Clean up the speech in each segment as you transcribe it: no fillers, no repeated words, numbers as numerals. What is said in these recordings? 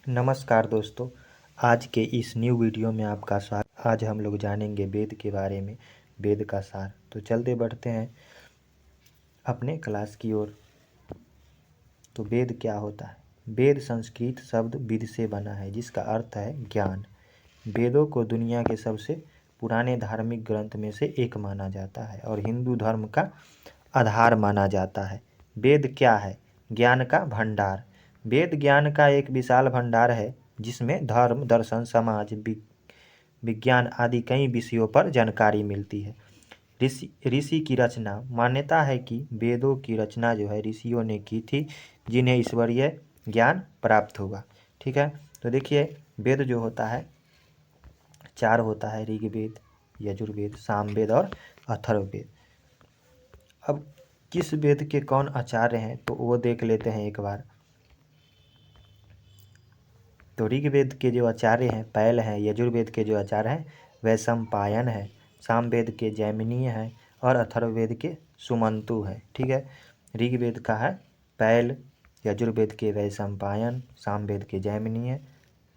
नमस्कार दोस्तों, आज के इस न्यू वीडियो में आपका स्वागत। आज हम लोग जानेंगे वेद के बारे में, वेद का सार। तो चलते बढ़ते हैं अपने क्लास की ओर। तो वेद क्या होता है? वेद संस्कृत शब्द विद से बना है, जिसका अर्थ है ज्ञान। वेदों को दुनिया के सबसे पुराने धार्मिक ग्रंथ में से एक माना जाता है और हिंदू धर्म का आधार माना जाता है। वेद क्या है? ज्ञान का भंडार। वेद ज्ञान का एक विशाल भंडार है, जिसमें धर्म, दर्शन, समाज, विज्ञान आदि कई विषयों पर जानकारी मिलती है। ऋषि की रचना। मान्यता है कि वेदों की रचना जो है ऋषियों ने की थी, जिन्हें ईश्वरीय ज्ञान प्राप्त हुआ। ठीक है, तो देखिए वेद जो होता है 4 होता है: ऋग्वेद, यजुर्वेद, सामवेद और अथर्ववेद। अब किस वेद के कौन आचार्य हैं तो वो देख लेते हैं एक बार। तो ऋग्वेद के जो आचार्य हैं पैल हैं, यजुर्वेद के जो आचार्य हैं वैशंपायन है, सामवेद के जैमिनीय हैं और अथर्ववेद के सुमंतु हैं। ठीक है, ऋग्वेद का है पैल, यजुर्वेद के वैशंपायन, सामवेद के जैमिनीय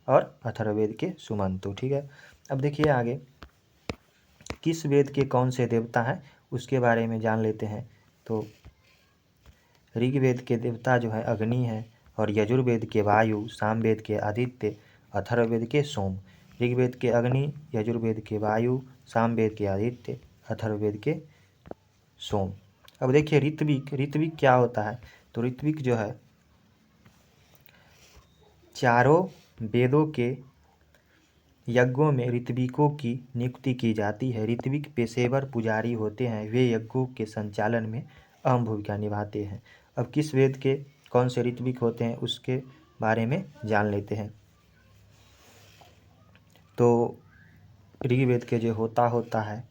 और अथर्ववेद के सुमंतु। ठीक है, अब देखिए आगे किस वेद के कौन से देवता हैं उसके बारे में जान लेते हैं। तो ऋग्वेद के देवता जो है अग्नि है और यजुर्वेद के वायु, सामवेद के आदित्य, अथर्ववेद के सोम। ऋग्वेद के अग्नि, यजुर्वेद के वायु, सामवेद के आदित्य, अथर्ववेद के सोम। अब देखिए ऋत्विक। ऋत्विक क्या होता है? तो ऋत्विक जो है चारों वेदों के यज्ञों में ऋत्विकों की नियुक्ति की जाती है। ऋत्विक पेशेवर पुजारी होते हैं, वे यज्ञों के संचालन में अहम भूमिका निभाते हैं। अब किस वेद के कौन से ऋत्विक होते हैं उसके बारे में जान लेते हैं। तो ऋग्वेद के जो होता है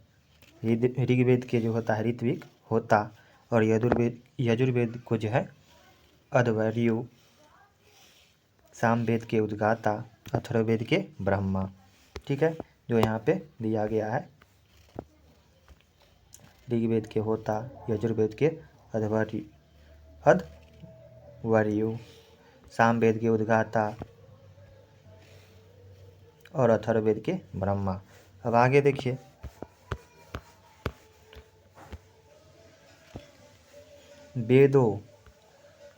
ऋग्वेद के जो होता है ऋत्विक होता, और यजुर्वेद को जो है अध्वर्यु, सामवेद के उद्गाता, अथर्ववेद के ब्रह्मा। ठीक है, जो यहाँ पे दिया गया है ऋग्वेद के होता, यजुर्वेद के अध्वर्यु, सामवेद के उद्गाता और अथर्ववेद के ब्रह्मा। अब आगे देखिए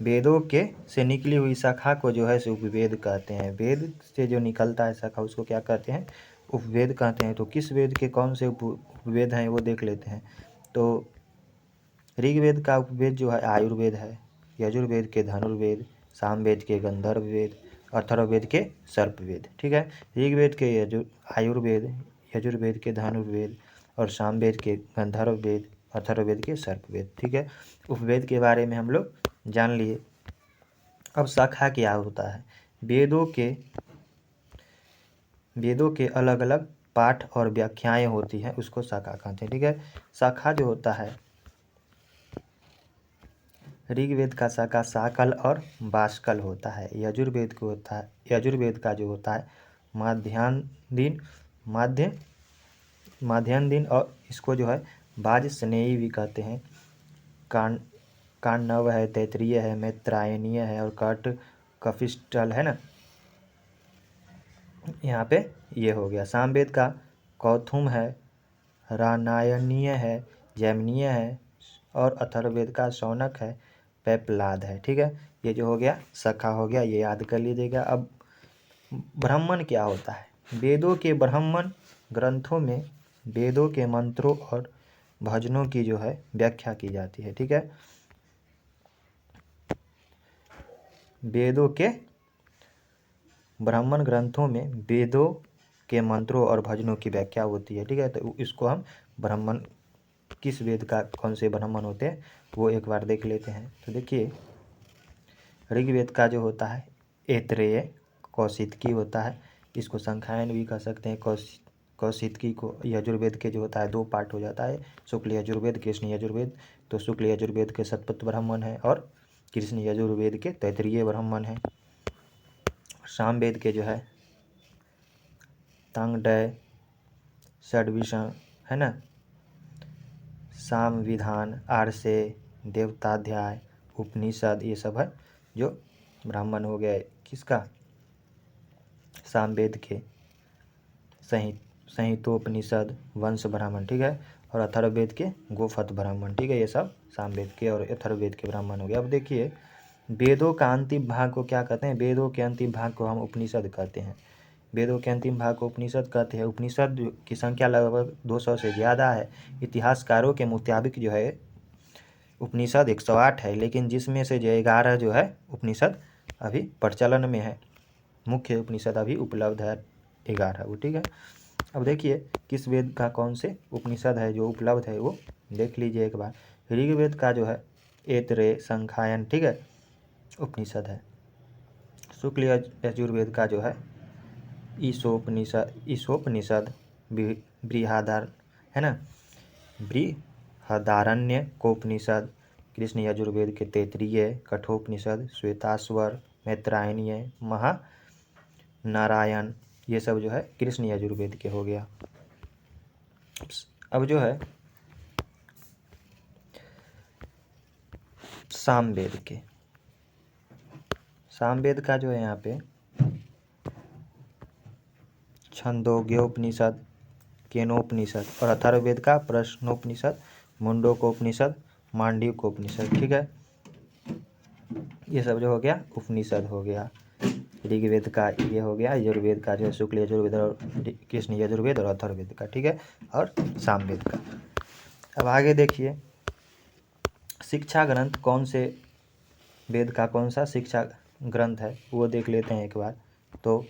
वेदों के से निकली हुई शाखा को जो है उपवेद कहते हैं। वेद से जो निकलता है शाखा उसको क्या कहते हैं? उपवेद कहते हैं। तो किस वेद के कौन से उपवेद हैं वो देख लेते हैं। तो ऋग्वेद का उपवेद जो है आयुर्वेद है, यजुर्वेद के धनुर्वेद, सामवेद के गंधर्व वेद, अथर्ववेद के सर्पवेद। ठीक है, ऋग्वेद के आयुर्वेद, यजुर्वेद के धनुर्वेद और सामवेद के गंधर्व वेद, अथर्ववेद के सर्पवेद। ठीक है, उपवेद के बारे में हम लोग जान लिए। अब शाखा क्या होता है? वेदों के अलग अलग पाठ और व्याख्याएं होती हैं, उसको शाखा कहते हैं। ठीक है, शाखा जो होता है ऋग्वेद का शाखा साकल और बाष्कल होता है। यजुर्वेद का जो होता है माध्यान्ह दिन और इसको जो है वाजस्नेयी भी कहते हैं। काण्डव है, तैत्तिरीय है, मैत्रायणीय है और कपिस्टल है ना, यहाँ पे ये हो गया। सामवेद का कौथुम है, रानायणीय है, जैमिनीय है और अथर्ववेद का शौनक है, पेपलाद है। ठीक है, ये जो हो गया शाखा हो गया, ये याद कर लीजिएगा। अब ब्राह्मण क्या होता है? वेदों के ब्राह्मण ग्रंथों में वेदों के मंत्रों और भजनों की जो है व्याख्या की जाती है। ठीक है, वेदों के ब्राह्मण ग्रंथों में वेदों के मंत्रों और भजनों की व्याख्या होती है। ठीक है, तो इसको हम ब्राह्मण, किस वेद का कौन से ब्राह्मण होते हैं वो एक बार देख लेते हैं। तो देखिए ऋग्वेद का जो होता है ऐत्रेय कौशितकी होता है, इसको संख्यायन भी कह सकते हैं। कौशितकी को यजुर्वेद के जो होता है 2 पार्ट हो जाता है, शुक्ल यजुर्वेद, कृष्ण यजुर्वेद। तो शुक्ल यजुर्वेद के शतपथ ब्राह्मण है और कृष्ण यजुर्वेद के तैत्तिरीय ब्राह्मण है। सामवेद के जो है तांगडय, षड्विषण है ना, साम विधान, आरसे, देवताध्याय, उपनिषद, ये सब है जो ब्राह्मण हो गया किसका? सामवेद के संहितोपनिषद, वंश ब्राह्मण, ठीक है, और अथर्ववेद के गोफत ब्राह्मण, ठीक है। ये सब सामवेद के और अथर्ववेद के ब्राह्मण हो गए। अब देखिए वेदों का अंतिम भाग को क्या कहते हैं? वेदों के अंतिम भाग को हम उपनिषद कहते हैं। वेदों के अंतिम भाग को उपनिषद कहते हैं। उपनिषद की संख्या लगभग 200 से ज़्यादा है। इतिहासकारों के मुताबिक जो है उपनिषद 108 है, लेकिन जिसमें से जो 11 जो है उपनिषद अभी प्रचलन में है। मुख्य उपनिषद अभी उपलब्ध है 11 वो, ठीक है। अब देखिए किस वेद का कौन से उपनिषद है जो उपलब्ध है वो देख लीजिए एक बार। ऋग्वेद का जो है ऐतरेय संखायन, ठीक है, उपनिषद है। शुक्ल यजुर्वेद का जो है ईशोपनिषद, बृहदार है ना, बृहदारण्य कोपनिषद, कृष्ण यजुर्वेद के तैत्तिरीय, कठोपनिषद, श्वेताश्वर, मैत्रायणीय, महानारायण, ये सब जो है कृष्ण यजुर्वेद के हो गया। अब जो है सामवेद का जो है यहाँ पे छंदोग्योपनिषद, केनोपनिषद, और अथर्ववेद का प्रश्नोपनिषद, मुंडकोपनिषद, मांडव्योपनिषद, ठीक है। ये सब जो हो गया उपनिषद हो गया। ऋग्वेद का ये हो गया, यजुर्वेद का जो है शुक्ल यजुर्वेद और कृष्ण यजुर्वेद और अथर्ववेद का, ठीक है, और सामवेद का। अब आगे देखिए शिक्षा ग्रंथ कौन से वेद का कौन सा शिक्षा ग्रंथ है वो देख लेते हैं एक बार। तो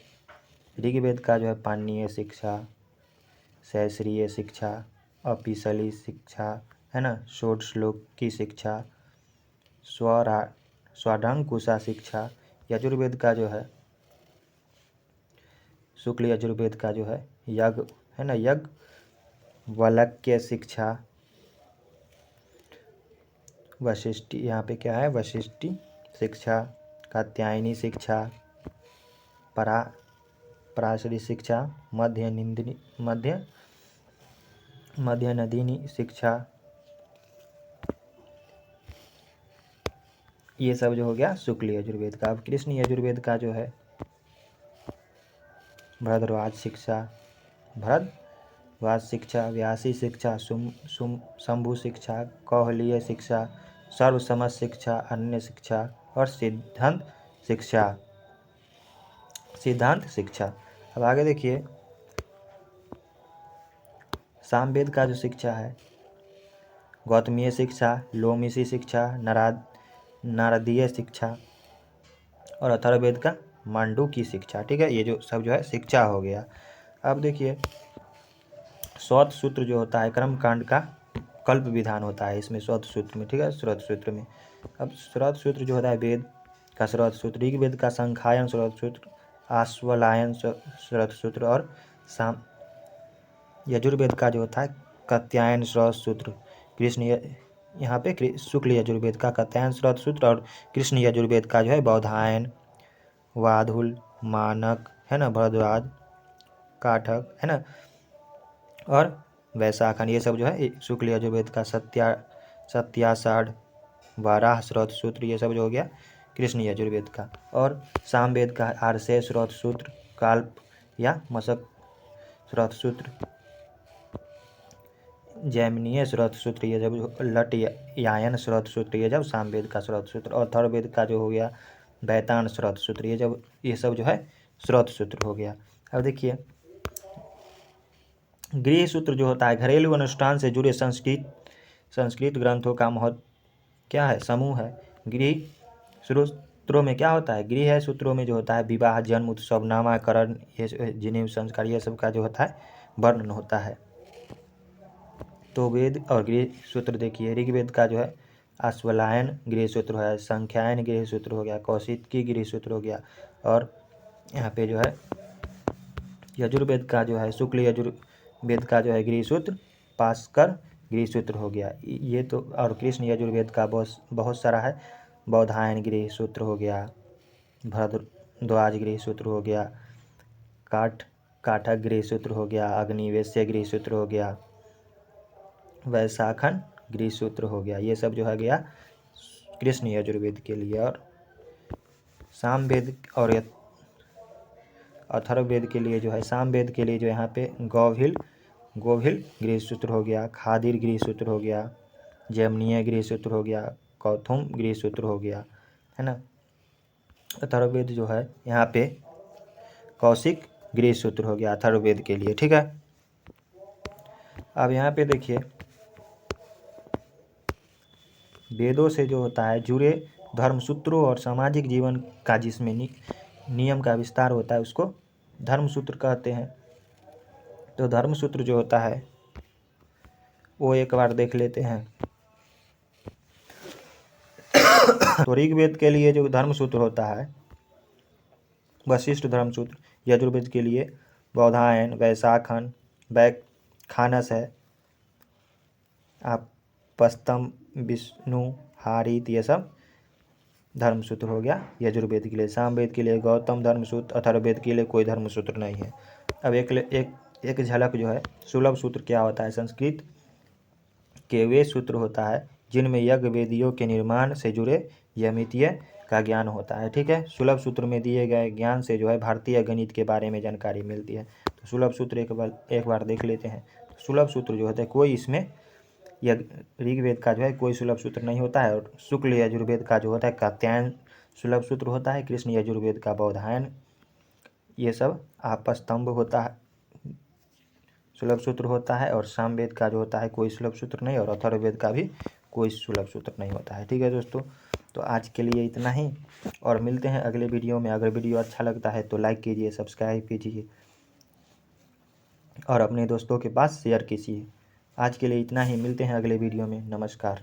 ऋग्वेद का जो है पाणिनीय शिक्षा, सहस्रीय शिक्षा, अपिशली शिक्षा, है ना, षोड श्लोक की शिक्षा, स्वाढंकुशा शिक्षा। यजुर्वेद का जो है शुक्ल यजुर्वेद का जो है यज्ञ, है ना, यज्ञ वल्क्य शिक्षा, वशिष्ठी, यहाँ पे क्या है, वशिष्ठी शिक्षा, कात्यायनी शिक्षा, पराशरी शिक्षा, मध्य नदिनी शिक्षा। ये सब जो हो गया शुक्ल यजुर्वेद का। अब कृष्ण यजुर्वेद का जो है भरद्वाज शिक्षा, व्यासी शिक्षा, शंभु शिक्षा, कौहलीय शिक्षा, सर्वसमझ शिक्षा, अन्य शिक्षा, और सिद्धांत शिक्षा। अब आगे देखिए सामवेद का जो शिक्षा है गौतमीय शिक्षा, लोमिशी शिक्षा, नारदीय शिक्षा, और अथर्ववेद का मांडू की शिक्षा, ठीक है। ये जो सब जो है शिक्षा हो गया। अब देखिए श्रौत सूत्र जो होता है कर्म कांड का कल्प विधान होता है इसमें श्रौत सूत्र में, ठीक है, श्रौत सूत्र में। अब श्रौत सूत्र जो होता है वेद का श्रौत सूत्र, ऋग्वेद का संखायन श्रौत सूत्र, आश्वलायन श्रौत सूत्र, और यजुर्वेद का जो होता है कात्यायन श्रौत सूत्र, यहाँ पे शुक्ल यजुर्वेद का कात्यायन श्रौत सूत्र, और कृष्ण यजुर्वेद का जो है बौधायन, वाधुल, मानक, है ना, भरद्वाज, काठक, है ना, और वैशाखन। ये सब जो है शुक्ल यजुर्वेद का सत्याषाढ़, वाराह श्रौत सूत्र, ये सब जो हो गया कृष्ण यजुर्वेद का। और सामवेद का आर्षेय श्रौत सूत्र, काल्प या मशक श्रौत सूत्र, जैमिनीय श्रौत सूत्र, ये जब लट यायन श्रौत सूत्र, ये जब सामवेद का श्रौत सूत्र, और अथर्ववेद का जो हो गया बैतान श्रौत सूत्र, ये सब जो है श्रौत सूत्र हो गया। अब देखिए गृह सूत्र जो होता है घरेलू अनुष्ठान से जुड़े संस्कृत ग्रंथों का क्या है, समूह है। गृह सूत्रों में क्या होता है, गृह सूत्रों में जो होता है विवाह, जन्म, उत्सव, नामाकरण, ये जनेऊ संस्कार, ये सब का जो होता है वर्णन होता है। तो वेद और गृह सूत्र देखिए ऋग्वेद का जो है आश्वलायन गृह सूत्र है, संख्यायन गृह सूत्र हो गया, कौशिकी गृह सूत्र हो गया, और यहाँ पे जो है यजुर्वेद का जो है शुक्ल यजुर्वेद का जो है गृह सूत्र पास्कर गृह सूत्र हो गया। ये तो, और कृष्ण यजुर्वेद का बहुत सारा है, बौधायन गृह सूत्र हो गया, भरद्वाज गृह सूत्र हो गया, काठक गृह सूत्र हो गया, अग्निवेश्य गृह सूत्र हो गया, वैशाखन गृह सूत्र हो गया। ये सब जो है गया कृष्ण यजुर्वेद के लिए। और सामवेद और अथर्ववेद के लिए जो है, सामवेद के लिए जो यहाँ पे गोभिल गृह सूत्र हो गया, खादिर गृह सूत्र हो गया, जैमिनीय गृह सूत्र हो गया, कौथुम गृह सूत्र हो गया, है ना। अथर्ववेद जो है यहाँ पे कौशिक गृह सूत्र हो गया अथर्ववेद के लिए, ठीक है। अब यहाँ पे देखिए वेदों से जो होता है जुड़े धर्मसूत्रों और सामाजिक जीवन का जिसमें नियम का विस्तार होता है उसको धर्मसूत्र कहते हैं। तो धर्मसूत्र जो होता है वो एक बार देख लेते हैं। तो ऋग्वेद के लिए जो धर्मसूत्र होता है वशिष्ठ धर्मसूत्र, यजुर्वेद के लिए बौधायन, वैशाखन, वैखानस है, आप पस्तम, विष्णु, हारित, ये सब धर्मसूत्र हो गया यजुर्वेद के लिए। सामवेद के लिए गौतम धर्मसूत्र, अथर्ववेद के लिए कोई धर्मसूत्र नहीं है। अब एक झलक जो है सुलभ सूत्र क्या होता है। संस्कृत के वे सूत्र होता है जिनमें यज्ञ वेदियों के निर्माण से जुड़े ज्यामितीय का ज्ञान होता है, ठीक है। सुलभ सूत्र में दिए गए ज्ञान से जो है भारतीय गणित के बारे में जानकारी मिलती है। तो सुलभ सूत्र एक बार देख लेते हैं। तो सुलभ सूत्र जो होता है कोई इसमें ऋग्वेद का जो है कोई सुलभ सूत्र नहीं होता है, और शुक्ल यजुर्वेद का जो होता है कात्यायन सुलभ सूत्र होता है, कृष्ण यजुर्वेद का बौधायन, ये सब आपस्तंभ होता है सुलभ सूत्र होता है, और सामवेद का जो होता है कोई सुलभ सूत्र नहीं, और अथर्ववेद का भी कोई सुलभ सूत्र नहीं होता है, ठीक है दोस्तों। तो आज के लिए इतना ही, और मिलते हैं अगले वीडियो में। अगर वीडियो अच्छा लगता है तो लाइक कीजिए, सब्सक्राइब कीजिए और अपने दोस्तों के पास शेयर कीजिए। आज के लिए इतना ही, मिलते हैं अगले वीडियो में। नमस्कार।